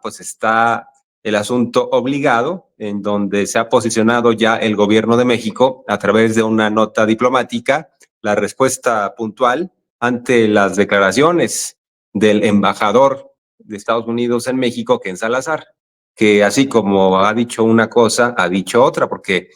pues está el asunto obligado, en donde se ha posicionado ya el gobierno de México a través de una nota diplomática, la respuesta puntual ante las declaraciones del embajador de Estados Unidos en México, Ken Salazar, que así como ha dicho una cosa, ha dicho otra, porque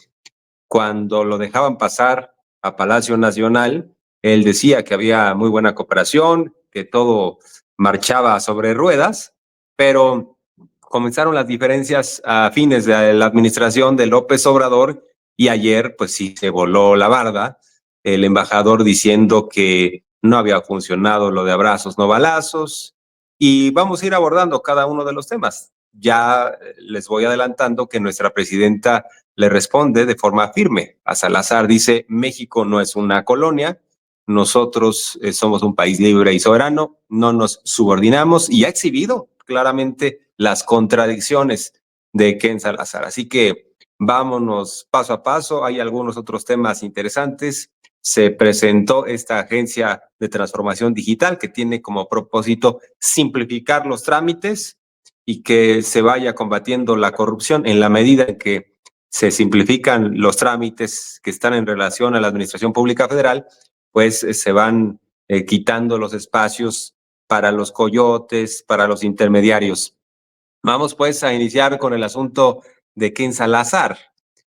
cuando lo dejaban pasar a Palacio Nacional, él decía que había muy buena cooperación, que todo marchaba sobre ruedas, pero comenzaron las diferencias a fines de la administración de López Obrador y ayer pues sí se voló la barda, el embajador diciendo que no había funcionado lo de abrazos, no balazos, y vamos a ir abordando cada uno de los temas. Ya les voy adelantando que nuestra presidenta le responde de forma firme a Salazar. Dice, México no es una colonia, nosotros somos un país libre y soberano, no nos subordinamos, y ha exhibido claramente las contradicciones de Ken Salazar. Así que vámonos paso a paso, hay algunos otros temas interesantes. Se presentó esta agencia de transformación digital que tiene como propósito simplificar los trámites y que se vaya combatiendo la corrupción en la medida en que se simplifican los trámites que están en relación a la Administración Pública Federal, pues se van quitando los espacios para los coyotes, para los intermediarios. Vamos pues a iniciar con el asunto de Ken Salazar.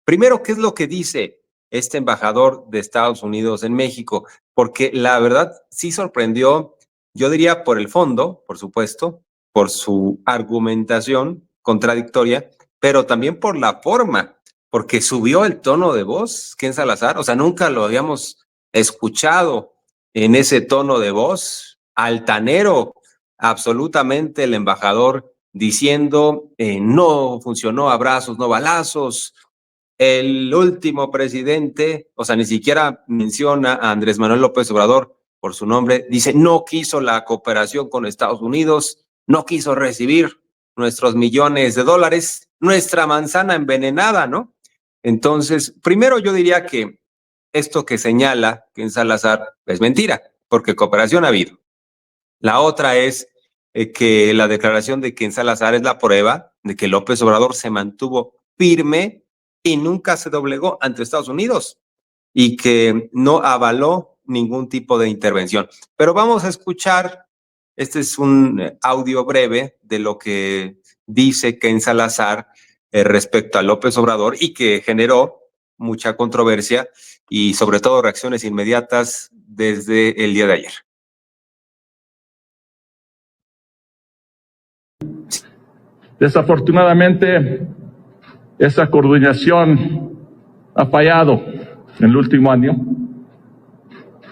Primero, ¿qué es lo que dice este embajador de Estados Unidos en México? Porque la verdad sí sorprendió, yo diría por el fondo, por supuesto, por su argumentación contradictoria, pero también por la forma, porque subió el tono de voz, Ken Salazar, o sea, nunca lo habíamos escuchado en ese tono de voz, altanero, absolutamente el embajador diciendo no funcionó abrazos, no balazos. El último presidente, o sea, ni siquiera menciona a Andrés Manuel López Obrador por su nombre, dice no quiso la cooperación con Estados Unidos, no quiso recibir nuestros millones de dólares, nuestra manzana envenenada, ¿no? Entonces, primero yo diría que esto que señala Ken Salazar es mentira, porque cooperación ha habido. La otra es que la declaración de Ken Salazar es la prueba de que López Obrador se mantuvo firme y nunca se doblegó ante Estados Unidos y que no avaló ningún tipo de intervención. Pero vamos a escuchar, este es un audio breve de lo que dice Ken Salazar respecto a López Obrador y que generó mucha controversia y sobre todo reacciones inmediatas desde el día de ayer. Desafortunadamente, esa coordinación ha fallado en el último año,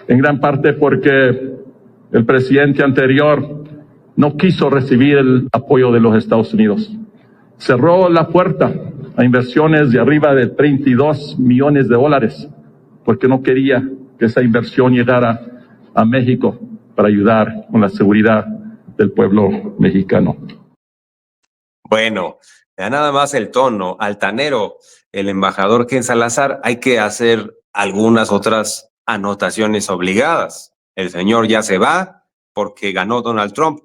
en gran parte porque el presidente anterior no quiso recibir el apoyo de los Estados Unidos. Cerró la puerta a inversiones de arriba de 32 millones de dólares porque no quería que esa inversión llegara a México para ayudar con la seguridad del pueblo mexicano. Bueno, ya nada más el tono altanero, el embajador Ken Salazar, hay que hacer algunas otras anotaciones obligadas. El señor ya se va porque ganó Donald Trump,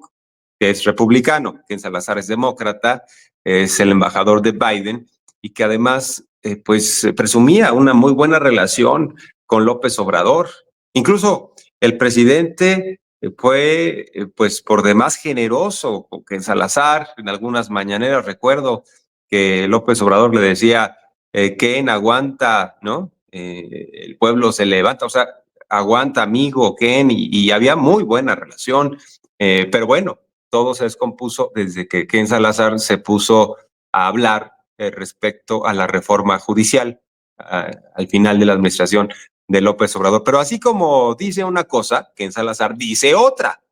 que es republicano. Ken Salazar es demócrata, es el embajador de Biden y que además pues presumía una muy buena relación con López Obrador. Incluso el presidente fue pues por demás generoso con Ken Salazar. En algunas mañaneras recuerdo que López Obrador le decía Ken aguanta, ¿no? El pueblo se levanta, o sea, aguanta amigo Ken y había muy buena relación, pero bueno, todo se descompuso desde que Ken Salazar se puso a hablar respecto a la reforma judicial al final de la administración de López Obrador. Pero así como dice una cosa, Ken Salazar dice otra,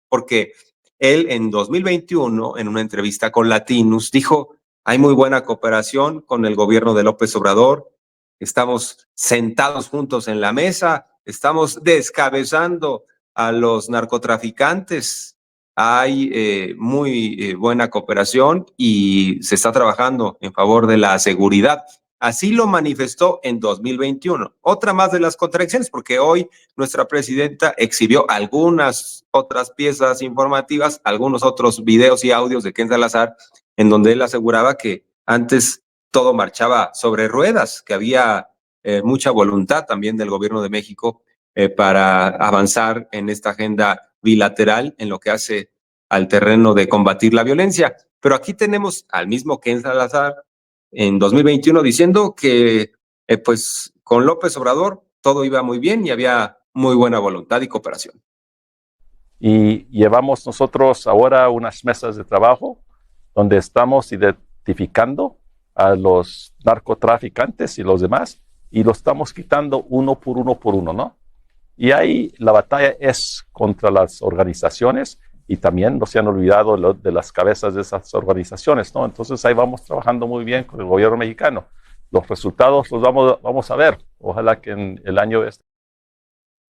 porque él en 2021, en una entrevista con Latinus, dijo, hay muy buena cooperación con el gobierno de López Obrador, estamos sentados juntos en la mesa, estamos descabezando a los narcotraficantes, hay muy buena cooperación y se está trabajando en favor de la seguridad. Así lo manifestó en 2021. Otra más de las contradicciones, porque hoy nuestra presidenta exhibió algunas otras piezas informativas, algunos otros videos y audios de Ken Salazar, en donde él aseguraba que antes todo marchaba sobre ruedas, que había mucha voluntad también del gobierno de México para avanzar en esta agenda bilateral en lo que hace al terreno de combatir la violencia. Pero aquí tenemos al mismo Ken Salazar en 2021 diciendo que pues con López Obrador todo iba muy bien y había muy buena voluntad y cooperación. Y llevamos nosotros ahora unas mesas de trabajo donde estamos identificando a los narcotraficantes y los demás y los estamos quitando uno por uno, ¿no? Y ahí la batalla es contra las organizaciones y también no se han olvidado de las cabezas de esas organizaciones, ¿no? Entonces ahí vamos trabajando muy bien con el gobierno mexicano. Los resultados los vamos a ver. Ojalá que en el año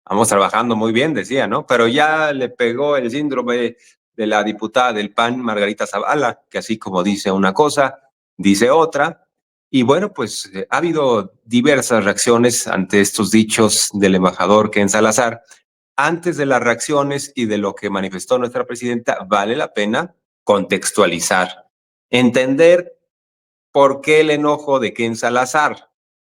Vamos trabajando muy bien, decía, ¿no? Pero ya le pegó el síndrome de la diputada del PAN, Margarita Zavala, que así como dice una cosa, dice otra. Y bueno, pues ha habido diversas reacciones ante estos dichos del embajador Ken Salazar. Antes de las reacciones y de lo que manifestó nuestra presidenta, vale la pena contextualizar, entender por qué el enojo de Ken Salazar.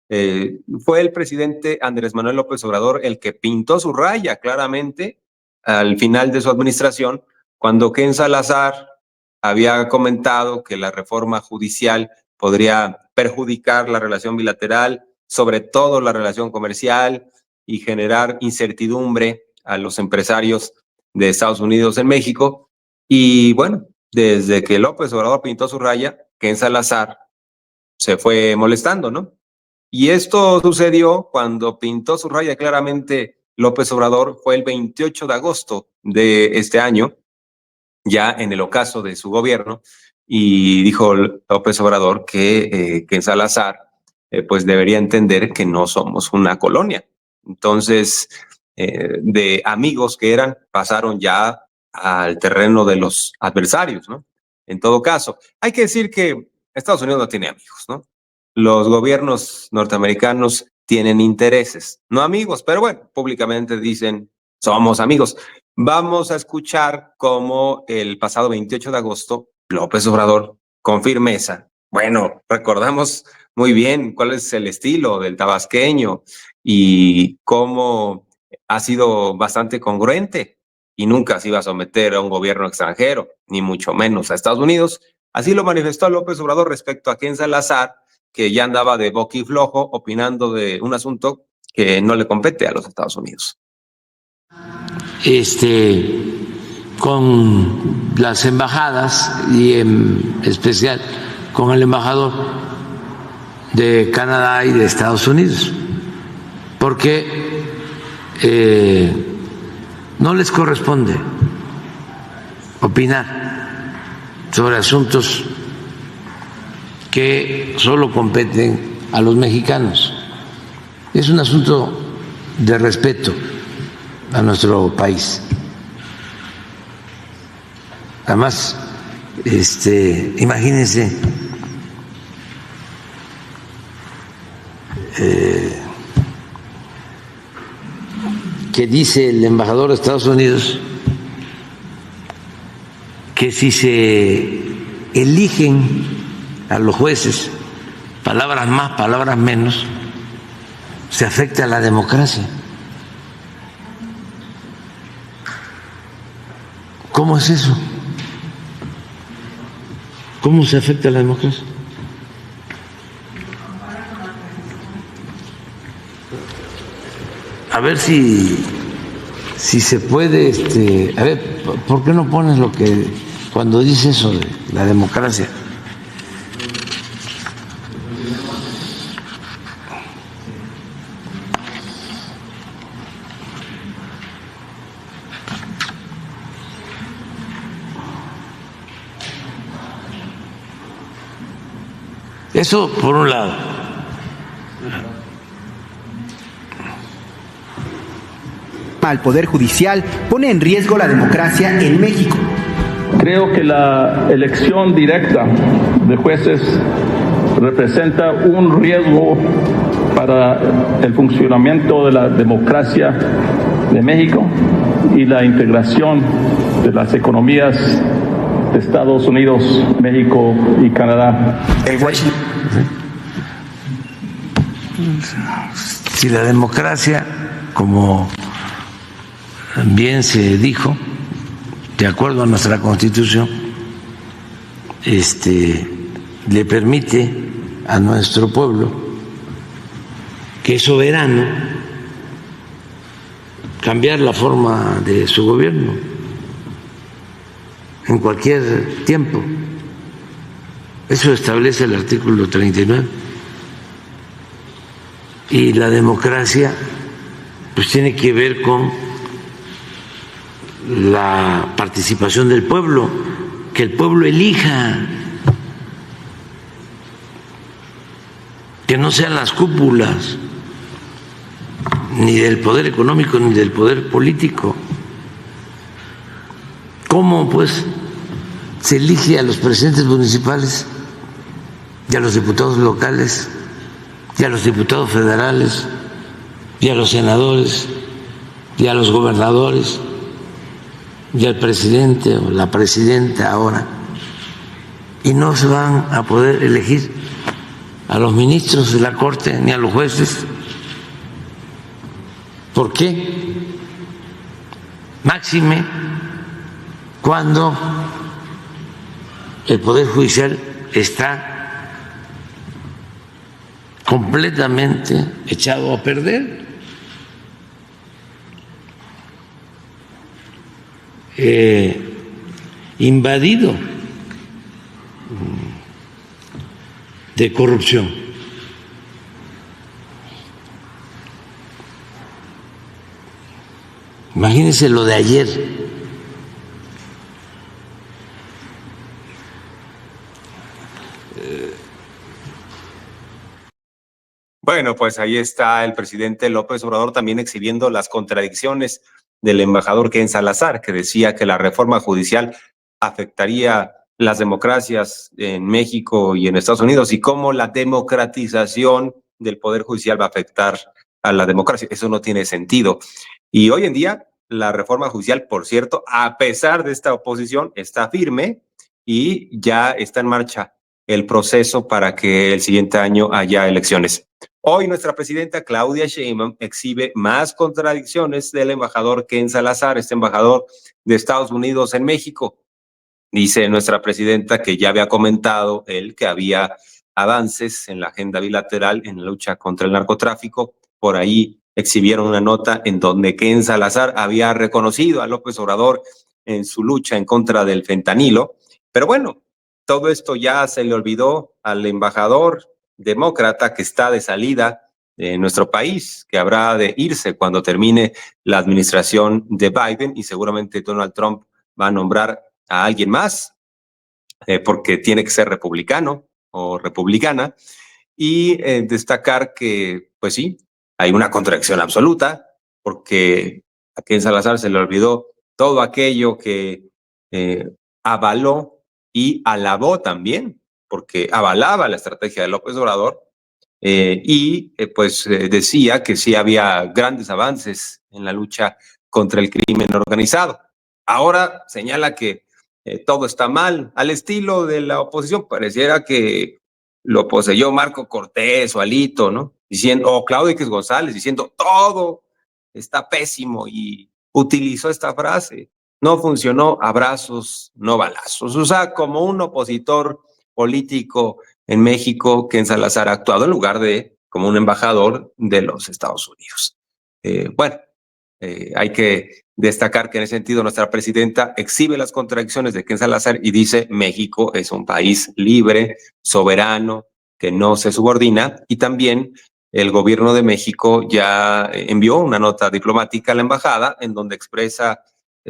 Fue el presidente Andrés Manuel López Obrador el que pintó su raya claramente al final de su administración, cuando Ken Salazar había comentado que la reforma judicial podría perjudicar la relación bilateral, sobre todo la relación comercial, y generar incertidumbre a los empresarios de Estados Unidos en México. Y bueno, desde que López Obrador pintó su raya, Ken Salazar se fue molestando, ¿no? Y esto sucedió cuando pintó su raya claramente López Obrador, fue el 28 de agosto de este año, ya en el ocaso de su gobierno, y dijo López Obrador que Salazar pues debería entender que no somos una colonia. Entonces, de amigos que eran, pasaron ya al terreno de los adversarios, ¿no? En todo caso, hay que decir que Estados Unidos no tiene amigos, ¿no? Los gobiernos norteamericanos tienen intereses, no amigos, pero bueno, públicamente dicen somos amigos. Vamos a escuchar cómo el pasado 28 de agosto López Obrador, con firmeza, bueno, recordamos muy bien cuál es el estilo del tabasqueño y cómo ha sido bastante congruente y nunca se iba a someter a un gobierno extranjero, ni mucho menos a Estados Unidos. Así lo manifestó López Obrador respecto a Ken Salazar, que ya andaba de boquiflojo opinando de un asunto que no le compete a los Estados Unidos. Con las embajadas y en especial con el embajador de Canadá y de Estados Unidos, porque no les corresponde opinar sobre asuntos que solo competen a los mexicanos. Es un asunto de respeto a nuestro país. Además, imagínense que dice el embajador de Estados Unidos que si se eligen a los jueces, palabras más, palabras menos, se afecta a la democracia. ¿Cómo es eso? ¿Cómo se afecta a la democracia? A ver si se puede, a ver, ¿por qué no pones lo que cuando dice eso de la democracia? Eso por un lado. Al Poder Judicial pone en riesgo la democracia en México. Creo que la elección directa de jueces representa un riesgo para el funcionamiento de la democracia de México y la integración de las economías de Estados Unidos, México y Canadá. Si la democracia, como bien se dijo, de acuerdo a nuestra Constitución, le permite a nuestro pueblo, que es soberano, cambiar la forma de su gobierno en cualquier tiempo. Eso establece el artículo 39. Y la democracia pues tiene que ver con la participación del pueblo, que el pueblo elija, que no sean las cúpulas ni del poder económico ni del poder político. ¿Cómo pues se elige a los presidentes municipales y a los diputados locales y a los diputados federales y a los senadores y a los gobernadores y al presidente o la presidenta ahora, y no se van a poder elegir a los ministros de la Corte ni a los jueces? ¿Por qué? Máxime cuando el Poder Judicial está completamente echado a perder. Invadido de corrupción. Imagínense lo de ayer. Bueno, pues ahí está el presidente López Obrador también exhibiendo las contradicciones del embajador Ken Salazar, que decía que la reforma judicial afectaría las democracias en México y en Estados Unidos, y cómo la democratización del Poder Judicial va a afectar a la democracia. Eso no tiene sentido. Y hoy en día la reforma judicial, por cierto, a pesar de esta oposición, está firme y ya está en marcha el proceso para que el siguiente año haya elecciones. Hoy nuestra presidenta Claudia Sheinbaum exhibe más contradicciones del embajador Ken Salazar, este embajador de Estados Unidos en México. Dice nuestra presidenta que ya había comentado él que había avances en la agenda bilateral en la lucha contra el narcotráfico. Por ahí exhibieron una nota en donde Ken Salazar había reconocido a López Obrador en su lucha en contra del fentanilo. Pero bueno, todo esto ya se le olvidó al embajador demócrata que está de salida de nuestro país, que habrá de irse cuando termine la administración de Biden, y seguramente Donald Trump va a nombrar a alguien más, porque tiene que ser republicano o republicana, y destacar que, pues sí, hay una contradicción absoluta, porque a Ken Salazar se le olvidó todo aquello que avaló y alabó también, porque avalaba la estrategia de López Obrador, decía que sí había grandes avances en la lucha contra el crimen organizado. Ahora señala que todo está mal, al estilo de la oposición. Pareciera que lo poseyó Marco Cortés o Alito, ¿no? Diciendo, o Claudio X González, diciendo todo está pésimo, y utilizó esta frase: no funcionó, abrazos, no balazos. O sea, como un opositor político en México, Ken Salazar ha actuado en lugar de como un embajador de los Estados Unidos. Hay que destacar que en ese sentido nuestra presidenta exhibe las contradicciones de Ken Salazar y dice: México es un país libre, soberano, que no se subordina. Y también el gobierno de México ya envió una nota diplomática a la embajada en donde expresa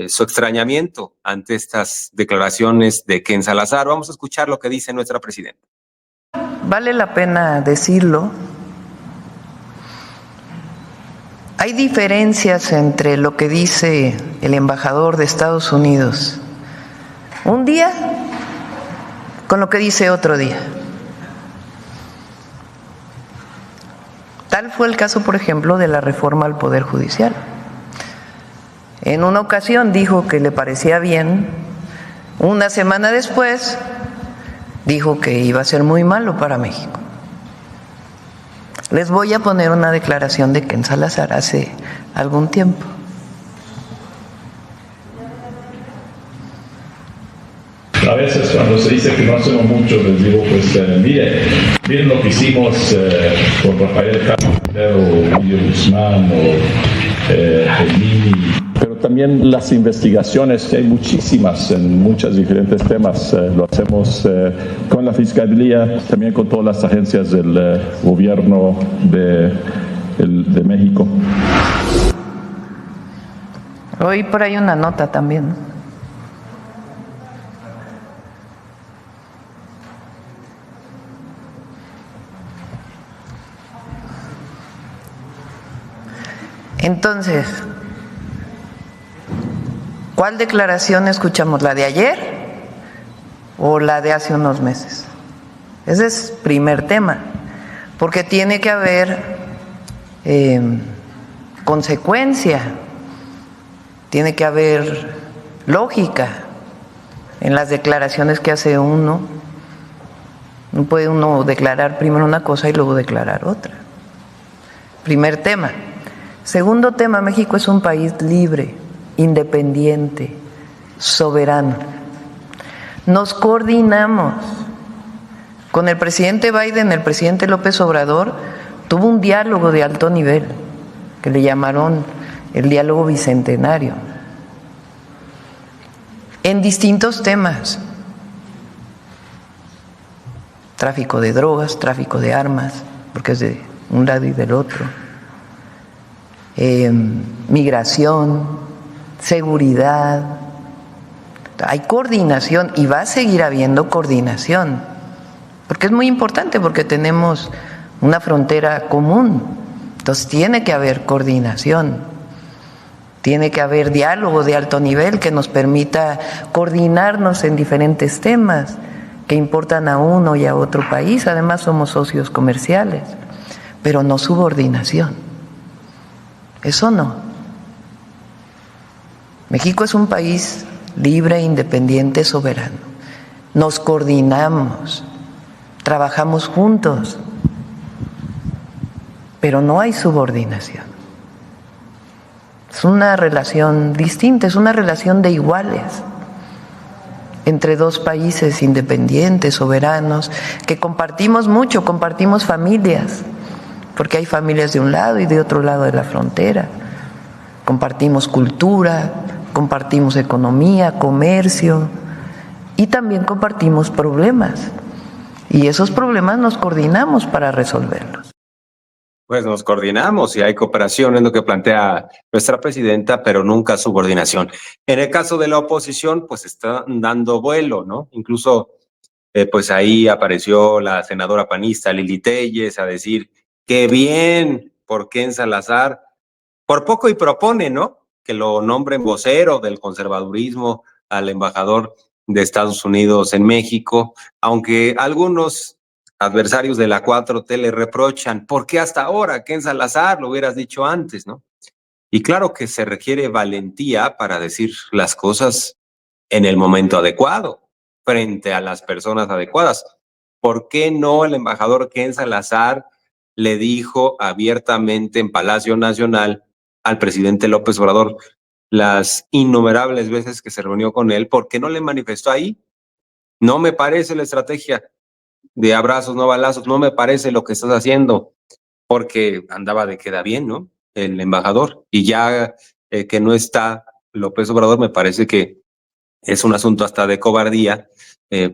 su extrañamiento ante estas declaraciones de Ken Salazar. Vamos a escuchar lo que dice nuestra presidenta. Vale la pena decirlo. Hay diferencias entre lo que dice el embajador de Estados Unidos un día con lo que dice otro día. Tal fue el caso, por ejemplo, de la reforma al Poder Judicial. En una ocasión dijo que le parecía bien, una semana después dijo que iba a ser muy malo para México. Les voy a poner una declaración de Ken Salazar hace algún tiempo. A veces cuando se dice que no hacemos mucho, les digo, pues miren lo que hicimos con Rafael Castro, o Guillermo Guzmán, o el Mini. Pero también las investigaciones, que hay muchísimas en muchos diferentes temas, lo hacemos con la Fiscalía, también con todas las agencias del gobierno de México. Hoy por ahí una nota también, ¿no? Entonces, ¿cuál declaración escuchamos? ¿La de ayer o la de hace unos meses? Ese es el primer tema, porque tiene que haber consecuencia, tiene que haber lógica en las declaraciones que hace uno. No puede uno declarar primero una cosa y luego declarar otra. Primer tema. Segundo tema, México es un país libre, independiente, soberano. Nos coordinamos. Con el presidente Biden, el presidente López Obrador tuvo un diálogo de alto nivel, que le llamaron el diálogo bicentenario, en distintos temas: tráfico de drogas, tráfico de armas, porque es de un lado y del otro, migración, seguridad. Hay coordinación y va a seguir habiendo coordinación, porque es muy importante, porque tenemos una frontera común. Entonces tiene que haber coordinación, tiene que haber diálogo de alto nivel que nos permita coordinarnos en diferentes temas que importan a uno y a otro país. Además somos socios comerciales, pero no subordinación. Eso no. México es un país libre, independiente, soberano. Nos coordinamos, trabajamos juntos, pero no hay subordinación. Es una relación distinta, es una relación de iguales entre dos países independientes, soberanos, que compartimos mucho, compartimos familias, porque hay familias de un lado y de otro lado de la frontera. Compartimos cultura, compartimos economía, comercio, y también compartimos problemas. Y esos problemas nos coordinamos para resolverlos. Pues nos coordinamos y hay cooperación, es lo que plantea nuestra presidenta, pero nunca subordinación. En el caso de la oposición, pues está dando vuelo, ¿no? Incluso, pues ahí apareció la senadora panista Lili Téllez a decir que bien por Ken Salazar, por poco y propone, ¿no?, que lo nombren vocero del conservadurismo al embajador de Estados Unidos en México, aunque algunos adversarios de la 4T le reprochan, ¿por qué hasta ahora, Ken Salazar? Lo hubieras dicho antes, ¿no? Y claro que se requiere valentía para decir las cosas en el momento adecuado, frente a las personas adecuadas. ¿Por qué no el embajador Ken Salazar le dijo abiertamente en Palacio Nacional al presidente López Obrador las innumerables veces que se reunió con él? ¿Por qué no le manifestó ahí? No me parece la estrategia de abrazos, no balazos, no me parece lo que estás haciendo, porque andaba de queda bien, ¿no?, el embajador, y ya que no está López Obrador, me parece que es un asunto hasta de cobardía,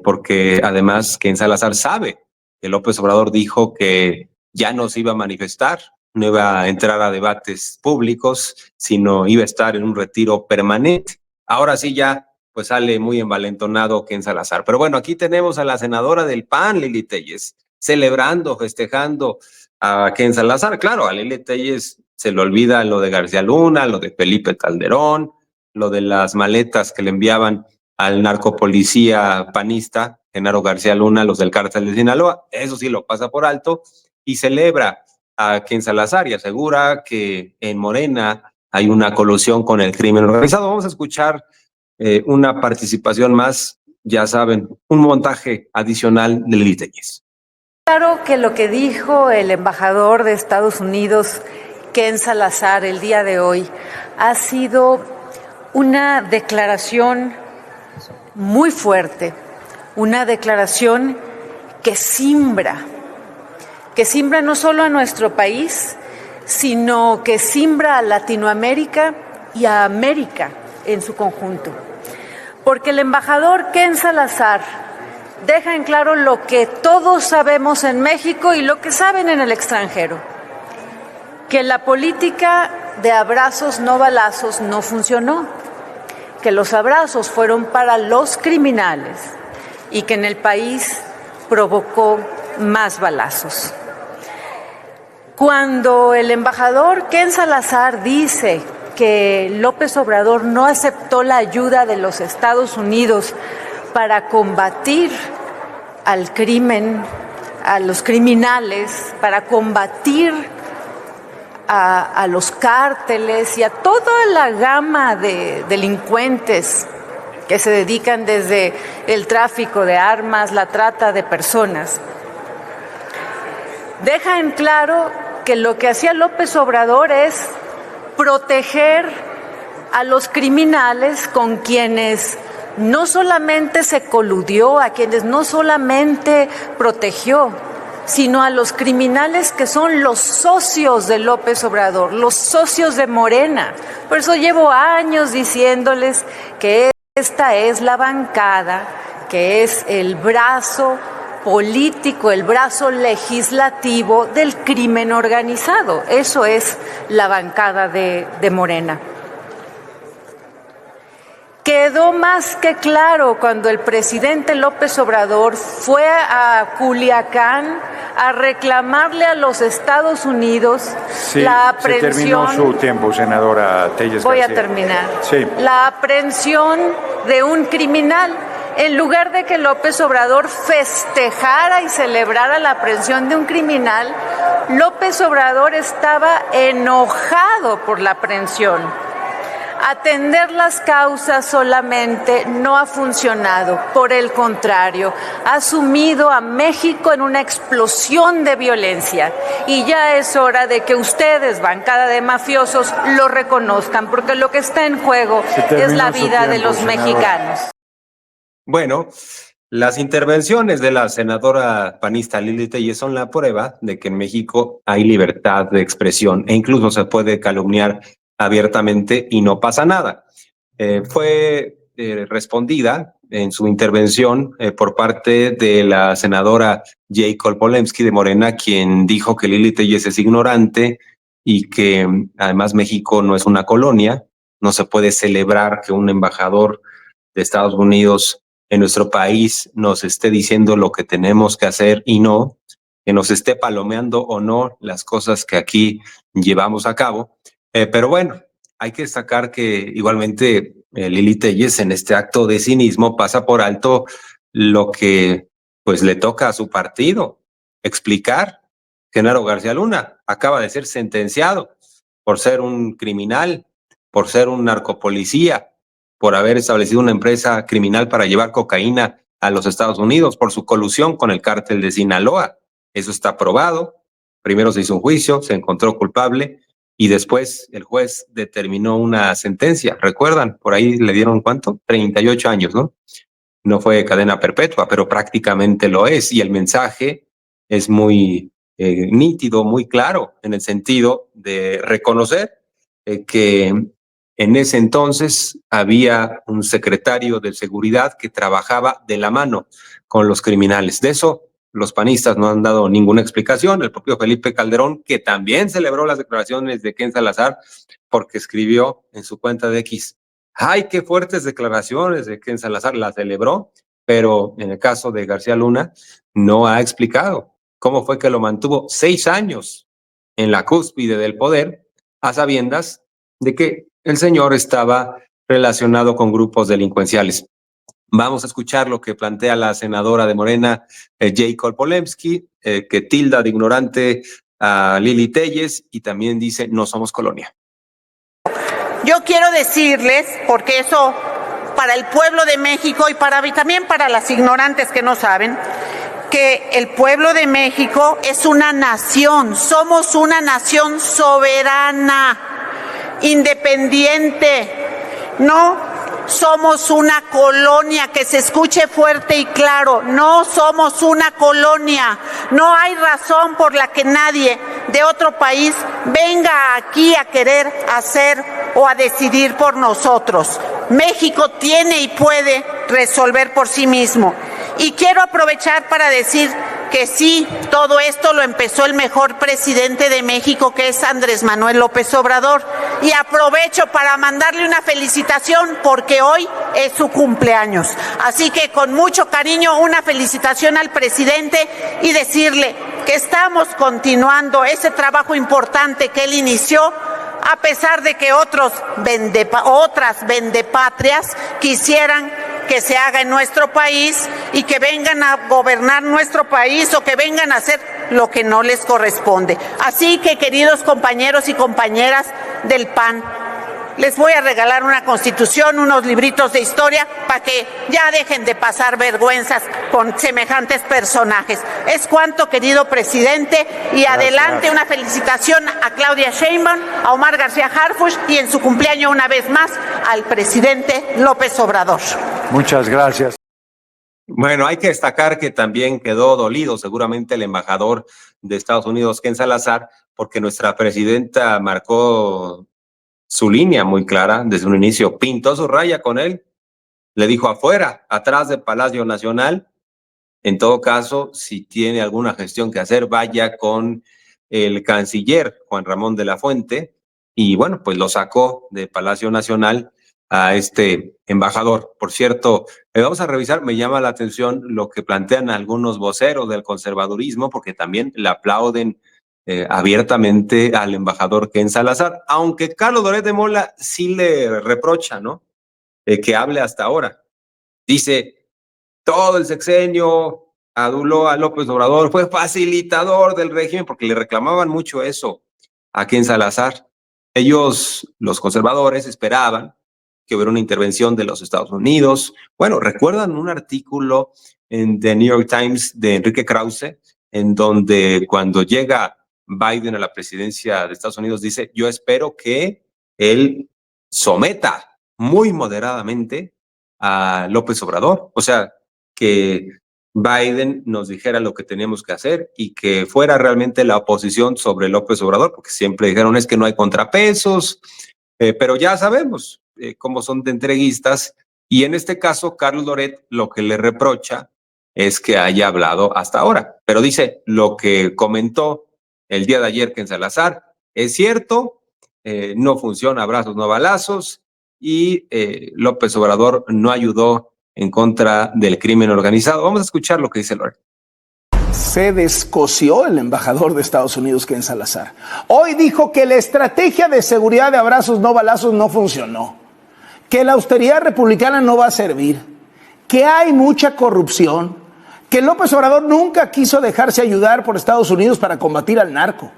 porque además Ken Salazar sabe que López Obrador dijo que ya no se iba a manifestar, no iba a entrar a debates públicos, sino iba a estar en un retiro permanente. Ahora sí ya pues sale muy envalentonado Ken Salazar. Pero bueno, aquí tenemos a la senadora del PAN, Lili Téllez, celebrando, festejando a Ken Salazar. Claro, a Lili Téllez se le olvida lo de García Luna, lo de Felipe Calderón, lo de las maletas que le enviaban al narcopolicía panista, Genaro García Luna, los del cártel de Sinaloa. Eso sí lo pasa por alto y celebra a Ken Salazar y asegura que en Morena hay una colusión con el crimen organizado. Vamos a escuchar una participación más, ya saben, un montaje adicional de Lili Téllez. Claro que lo que dijo el embajador de Estados Unidos, Ken Salazar, el día de hoy, ha sido una declaración muy fuerte, una declaración que simbra no solo a nuestro país, sino que simbra a Latinoamérica y a América en su conjunto. Porque el embajador Ken Salazar deja en claro lo que todos sabemos en México y lo que saben en el extranjero, que la política de abrazos no balazos no funcionó, que los abrazos fueron para los criminales y que en el país provocó más balazos. Cuando el embajador Ken Salazar dice que López Obrador no aceptó la ayuda de los Estados Unidos para combatir al crimen, a los criminales, para combatir a los cárteles y a toda la gama de delincuentes que se dedican desde el tráfico de armas, la trata de personas, deja en claro que lo que hacía López Obrador es proteger a los criminales con quienes no solamente se coludió, a quienes no solamente protegió, sino a los criminales que son los socios de López Obrador, los socios de Morena. Por eso llevo años diciéndoles que esta es la bancada, que es el brazo político, el brazo legislativo del crimen organizado. Eso es la bancada de Morena. Quedó más que claro cuando el presidente López Obrador fue a Culiacán a reclamarle a los Estados Unidos la aprehensión. Se terminó su tiempo, senadora Téllez García. Voy a terminar. Sí. La aprehensión de un criminal. En lugar de que López Obrador festejara y celebrara la aprehensión de un criminal, López Obrador estaba enojado por la aprehensión. Atender las causas solamente no ha funcionado, por el contrario, ha sumido a México en una explosión de violencia y ya es hora de que ustedes, bancada de mafiosos, lo reconozcan, porque lo que está en juego es la vida de los mexicanos. Bueno, las intervenciones de la senadora panista Lili Téllez son la prueba de que en México hay libertad de expresión e incluso se puede calumniar abiertamente y no pasa nada. Fue respondida en su intervención por parte de la senadora Jacob Polemski de Morena, quien dijo que Lili Téllez es ignorante y que además México no es una colonia, no se puede celebrar que un embajador de Estados Unidos en nuestro país nos esté diciendo lo que tenemos que hacer y no, que nos esté palomeando o no las cosas que aquí llevamos a cabo. Pero bueno, hay que destacar que igualmente Lili Téllez en este acto de cinismo pasa por alto lo que pues le toca a su partido explicar. Genaro García Luna acaba de ser sentenciado por ser un criminal, por ser un narcopolicía, por haber establecido una empresa criminal para llevar cocaína a los Estados Unidos, por su colusión con el cártel de Sinaloa. Eso está probado. Primero se hizo un juicio, se encontró culpable y después el juez determinó una sentencia. ¿Recuerdan? Por ahí le dieron ¿cuánto? 38 años, ¿no? No fue cadena perpetua, pero prácticamente lo es. Y el mensaje es muy nítido, muy claro, en el sentido de reconocer que en ese entonces había un secretario de seguridad que trabajaba de la mano con los criminales. De eso los panistas no han dado ninguna explicación. El propio Felipe Calderón, que también celebró las declaraciones de Ken Salazar, porque escribió en su cuenta de X, ¡ay, qué fuertes declaraciones de Ken Salazar! La celebró, pero en el caso de García Luna no ha explicado cómo fue que lo mantuvo 6 años en la cúspide del poder, a sabiendas de que el señor estaba relacionado con grupos delincuenciales. Vamos a escuchar lo que plantea la senadora de Morena, Jacob Polemski, que tilda de ignorante a Lili Téllez y también dice no somos colonia. Yo quiero decirles, porque eso para el pueblo de México y también para las ignorantes que no saben, que el pueblo de México es una nación, somos una nación soberana, independiente, no somos una colonia, que se escuche fuerte y claro, no somos una colonia, no hay razón por la que nadie de otro país venga aquí a querer hacer o a decidir por nosotros. México tiene y puede resolver por sí mismo. Y quiero aprovechar para decir que sí, todo esto lo empezó el mejor presidente de México, que es Andrés Manuel López Obrador. Y aprovecho para mandarle una felicitación porque hoy es su cumpleaños. Así que con mucho cariño, una felicitación al presidente y decirle que estamos continuando ese trabajo importante que él inició, a pesar de que otras vendepatrias quisieran que se haga en nuestro país y que vengan a gobernar nuestro país o que vengan a hacer lo que no les corresponde. Así que, queridos compañeros y compañeras del PAN, les voy a regalar una constitución, unos libritos de historia, para que ya dejen de pasar vergüenzas con semejantes personajes. Es cuanto, querido presidente, y adelante una felicitación a Claudia Sheinbaum, a Omar García Harfuch y en su cumpleaños una vez más al presidente López Obrador. Muchas gracias. Bueno, hay que destacar que también quedó dolido seguramente el embajador de Estados Unidos, Ken Salazar, porque nuestra presidenta marcó su línea muy clara desde un inicio, pintó su raya con él, le dijo afuera, atrás del Palacio Nacional. En todo caso, si tiene alguna gestión que hacer, vaya con el canciller Juan Ramón de la Fuente, y bueno, pues lo sacó de Palacio Nacional a este embajador. Por cierto, vamos a revisar, me llama la atención lo que plantean algunos voceros del conservadurismo, porque también le aplauden abiertamente al embajador Ken Salazar, aunque Carlos Loret de Mola sí le reprocha, ¿no? Que hable hasta ahora. Dice, todo el sexenio aduló a López Obrador, fue facilitador del régimen, porque le reclamaban mucho eso a Ken Salazar. Ellos, los conservadores, esperaban que hubiera una intervención de los Estados Unidos. Bueno, ¿recuerdan un artículo en The New York Times de Enrique Krause, en donde cuando llega Biden a la presidencia de Estados Unidos dice, yo espero que él someta muy moderadamente a López Obrador? O sea, que Biden nos dijera lo que teníamos que hacer y que fuera realmente la oposición sobre López Obrador, porque siempre dijeron es que no hay contrapesos, pero ya sabemos cómo son de entreguistas, y en este caso Carlos Loret lo que le reprocha es que haya hablado hasta ahora, pero dice lo que comentó el día de ayer Ken Salazar es cierto, no funciona abrazos, no balazos, y López Obrador no ayudó en contra del crimen organizado. Vamos a escuchar lo que dice Loret. Se descoció el embajador de Estados Unidos, Ken Salazar. Hoy dijo que la estrategia de seguridad de abrazos, no balazos no funcionó, que la austeridad republicana no va a servir, que hay mucha corrupción, que López Obrador nunca quiso dejarse ayudar por Estados Unidos para combatir al narco,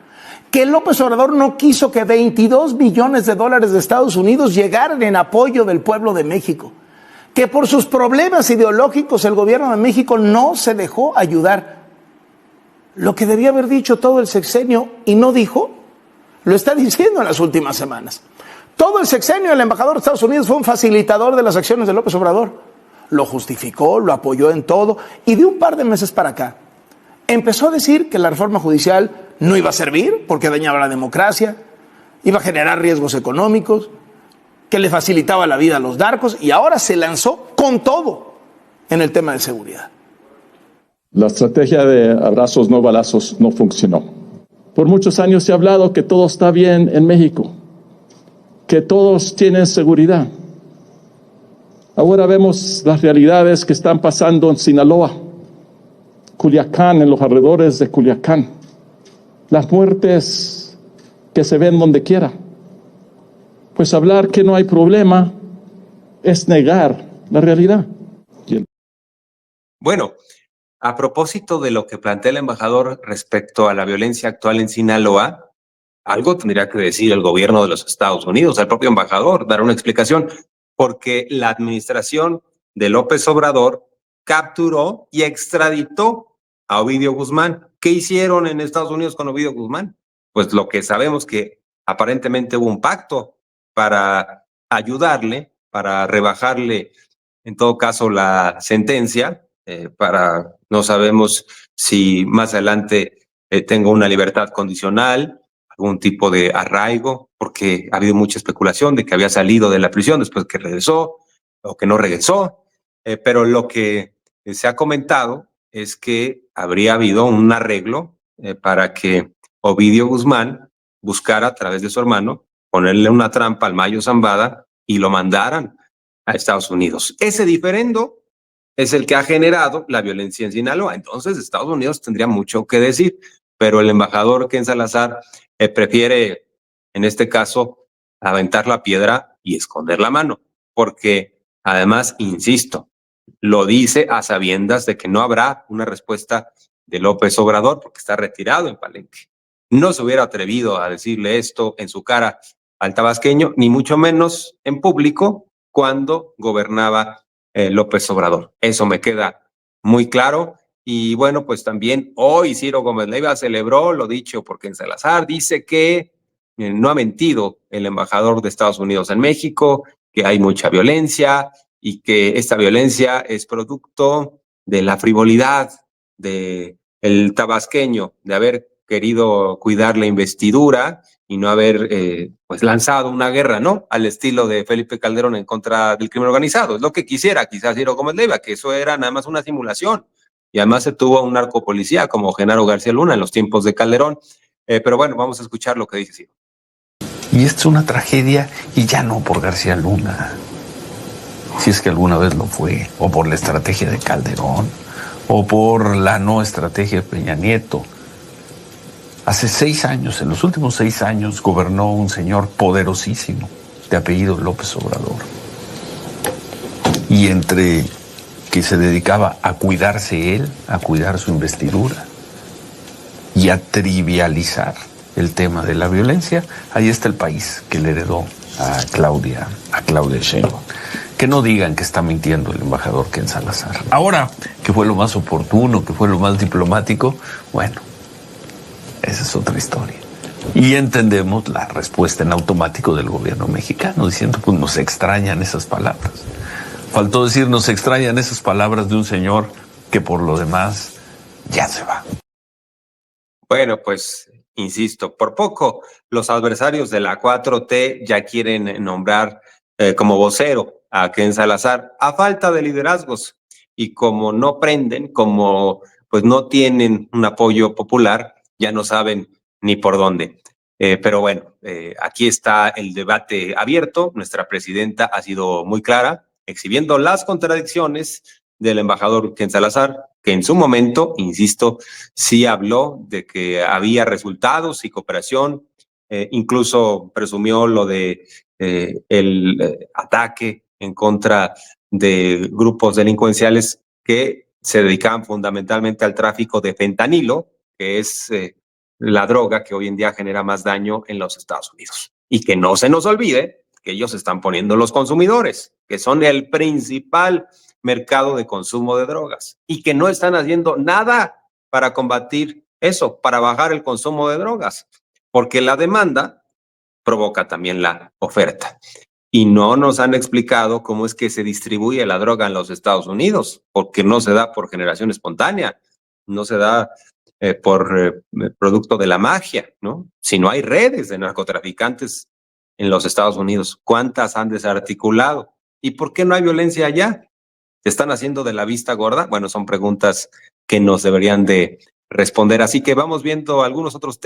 que López Obrador no quiso que 22 billones de dólares de Estados Unidos llegaran en apoyo del pueblo de México, que por sus problemas ideológicos el gobierno de México no se dejó ayudar. Lo que debía haber dicho todo el sexenio y no dijo, lo está diciendo en las últimas semanas. Todo el sexenio el embajador de Estados Unidos fue un facilitador de las acciones de López Obrador. Lo justificó, lo apoyó en todo, y de un par de meses para acá empezó a decir que la reforma judicial no iba a servir porque dañaba la democracia, iba a generar riesgos económicos, que le facilitaba la vida a los narcos, y ahora se lanzó con todo en el tema de seguridad. La estrategia de abrazos no balazos no funcionó. Por muchos años se ha hablado que todo está bien en México, que todos tienen seguridad. Ahora vemos las realidades que están pasando en Sinaloa, Culiacán, en los alrededores de Culiacán, las muertes que se ven donde quiera. Pues hablar que no hay problema es negar la realidad. Bueno, a propósito de lo que plantea el embajador respecto a la violencia actual en Sinaloa, algo tendría que decir el gobierno de los Estados Unidos, el propio embajador, dar una explicación, porque la administración de López Obrador capturó y extraditó a Ovidio Guzmán. ¿Qué hicieron en Estados Unidos con Ovidio Guzmán? Pues lo que sabemos, que aparentemente hubo un pacto para ayudarle, para rebajarle, en todo caso, la sentencia, no sabemos si más adelante tenga una libertad condicional, algún tipo de arraigo, porque ha habido mucha especulación de que había salido de la prisión después que regresó o que no regresó, pero lo que se ha comentado es que habría habido un arreglo para que Ovidio Guzmán buscara a través de su hermano ponerle una trampa al Mayo Zambada y lo mandaran a Estados Unidos. Ese diferendo es el que ha generado la violencia en Sinaloa. Entonces, Estados Unidos tendría mucho que decir, pero el embajador Ken Salazar prefiere, en este caso, aventar la piedra y esconder la mano, porque además, insisto, lo dice a sabiendas de que no habrá una respuesta de López Obrador, porque está retirado en Palenque. No se hubiera atrevido a decirle esto en su cara al tabasqueño, ni mucho menos en público cuando gobernaba López Obrador. Eso me queda muy claro. Y bueno, pues también hoy Ciro Gómez Leiva celebró lo dicho por Ken Salazar. Dice que no ha mentido el embajador de Estados Unidos en México, que hay mucha violencia y que esta violencia es producto de la frivolidad del tabasqueño, de haber querido cuidar la investidura y no haber pues lanzado una guerra, ¿no? Al estilo de Felipe Calderón en contra del crimen organizado. Es lo que quisiera quizás Ciro Gómez Leiva, que eso era nada más una simulación. Y además se tuvo un narcopolicía como Genaro García Luna en los tiempos de Calderón. Pero bueno, vamos a escuchar lo que dice Ciro. Y esto es una tragedia, y ya no por García Luna, si es que alguna vez lo fue, o por la estrategia de Calderón, o por la no estrategia de Peña Nieto. Hace 6 años, en los últimos 6 años, gobernó un señor poderosísimo, de apellido López Obrador. Y entre que se dedicaba a cuidarse él, a cuidar su investidura, y a trivializar el tema de la violencia, ahí está el país que le heredó a Claudia Sheinbaum. Que no digan que está mintiendo el embajador Ken Salazar. Ahora, que fue lo más oportuno, que fue lo más diplomático, bueno, esa es otra historia. Y entendemos la respuesta en automático del gobierno mexicano, diciendo, pues nos extrañan esas palabras. Faltó decir, nos extrañan esas palabras de un señor que por lo demás ya se va. Bueno, pues insisto, por poco los adversarios de la 4T ya quieren nombrar como vocero a Ken Salazar, a falta de liderazgos, y como no prenden, como pues no tienen un apoyo popular, ya no saben ni por dónde. Pero bueno, aquí está el debate abierto. Nuestra presidenta ha sido muy clara, exhibiendo las contradicciones del embajador Ken Salazar, que en su momento, insisto, sí habló de que había resultados y cooperación, incluso presumió lo de el ataque en contra de grupos delincuenciales que se dedicaban fundamentalmente al tráfico de fentanilo, que es la droga que hoy en día genera más daño en los Estados Unidos. Y que no se nos olvide que ellos están poniendo los consumidores, que son el principal mercado de consumo de drogas, y que no están haciendo nada para combatir eso, para bajar el consumo de drogas, porque la demanda provoca también la oferta. Y no nos han explicado cómo es que se distribuye la droga en los Estados Unidos, porque no se da por generación espontánea, no se da por producto de la magia, ¿no? Si no hay redes de narcotraficantes en los Estados Unidos, ¿cuántas han desarticulado? ¿Y por qué no hay violencia allá? ¿Se están haciendo de la vista gorda? Bueno, son preguntas que nos deberían de responder. Así que vamos viendo algunos otros temas.